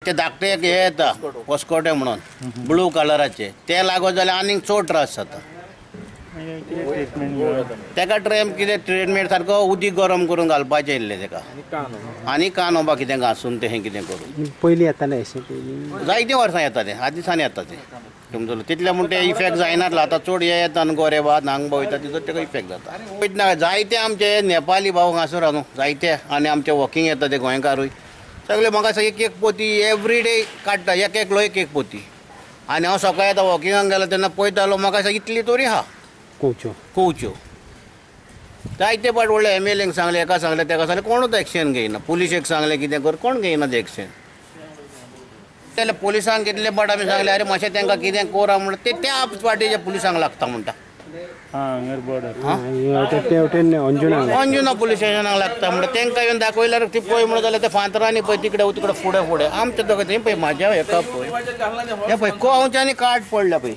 ते धाकटे एक हे येता वस्कोटे म्हणून ब्लू कलराचे ते लागत जाल्यार आनीक चड त्रास जाता. तेका ट्रीटमेंट सारको उदीक गरम करून घालपाचें इल्लें तेका आनी कानोबा कितें घासून तें कितें करून. पयलीं येतालें अशें पयलीं जायते वर्सां येता तें आद दिसांनी येता तें तुमचो तितलें म्हण तें इफेक्ट जायनासलो. आतां चड हे येता न्हू गोरे भात हांगा वयता तितून तेका इफेक्ट जाता. वयतना जायते आमचे नेपाली भाव हांगासर न्हू जायते आनी आमचे वॉकिंग येता ते गोंयकारूय सगळे म्हाका एक एक पोती एवरी डे काडटा एक एकलो एक एक पोती. आनी हांव सकाळीं आतां वॉकिंगाक गेलो तेन्ना पळयतालो म्हाका इतली तरी आहा कोवच्यो जायते पाट व्हडले MLAक सांगले एका सांगले तेका सांगले कोणूच एक्शन घेयना. पुलिशेक सांगले कितें कर कोण घेयना ते एक्शन. तेन्ना पुलिसांक कितले पाट आमी सांगले अरे मातशें तांकां कितें कोरा म्हण ते त्या पार्टीच्या पुलिसांक लागता म्हणटा. अंजुना पुलीस स्टेशनाक लागता म्हणटा तांकां येवन दाखयल्यार ती पळय म्हणून जाल्यार ते फांतरांनी पळय तिकडे तिकडे फुडें आमच्या दोगां थंय पळय म्हाज्या हेका पळय हे पळय कोवच्यांनी काट पडल्या पळय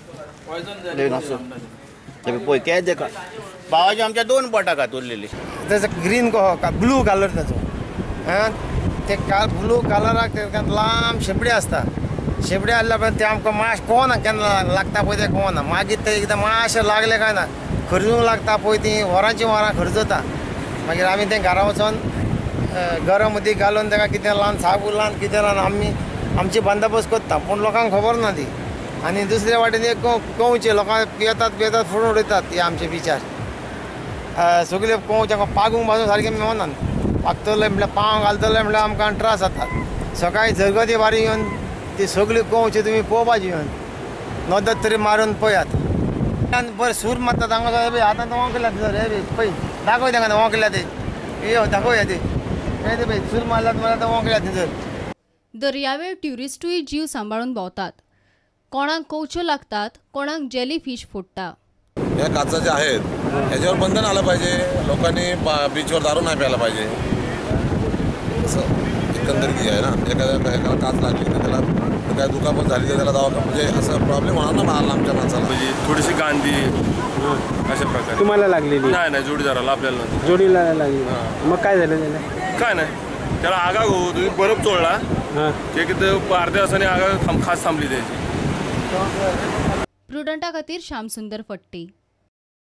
पळय केद देका भावाची आमच्या 2 बोटां कातुरलेली. त्याचं ग्रीन ब्लू कलर त्याचो ते ब्लू कलराक लांब शेपडी आसता. शेपडी आसल्या पण ते आमकां माश कोवना केन्ना लागता पळय तें कोवना. मागीर ते एकदां मातशें लागलें काय ना खरजूंक लागता पळय ती वरांची वरां खरजता. मागीर आमी तें घरा वचोन गरम उदीक घालून तेका कितें लावन साबू लावन कितें लावन आमी आमची बंदोबस्त करता. पूण लोकांक खबर ना ती. आनी दुसरे वाटेन एक कोवचे लोकां पियेतात फोडून उडयतात हे आमचे बिचार. सगळे कोवचे पागूंक बाजून सारकें मेवना. पागतले म्हटल्यार पांव घालतले म्हटल्यार आमकां त्रास जाता. सकाळीं झगती बारी येवन ती सगळी कोवची तुमी पळोवपाची येवन नदत तरी मारून पळयात. बरें सूर मारतात हांगा आतां वोंकल्यात हे पळय दाखय तांकां वोंकल्यात ते दाखय ते पळय सूर मारल्यात म्हळ्यार वोंकल्यात थंयसर. दर्यावेळ ट्युरिस्टूय जीव सांबाळून भोंवतात. कोणाक कोवच्यो लागतात कोणाक जेली फिश फोडटा. या काचाचे आहेत याच्यावर बंधन आलं पाहिजे. लोकांनी बीचवर दारू नाही प्यायला पाहिजे असं एकंदरीत आहे ना. एखाद्या काच लागली तर त्याला काय दुखापत झाली तर त्याला दवाखाना म्हणजे असं प्रॉब्लेम होणार ना मला आमच्या माणसाला. म्हणजे थोडीशी गांधी अशा प्रकारे. तुम्हाला लागलेली नाही जोडीदाराला आपल्याला जोडीला लागली. मग काय झालं त्याला? काय नाही त्याला आगा हो तुम्ही बरफ चोळला ते किती अर्ध्या तासाने आगा खास थांबली त्याची. प्रुडंटा खातीर श्यामसुंदर फट्टी.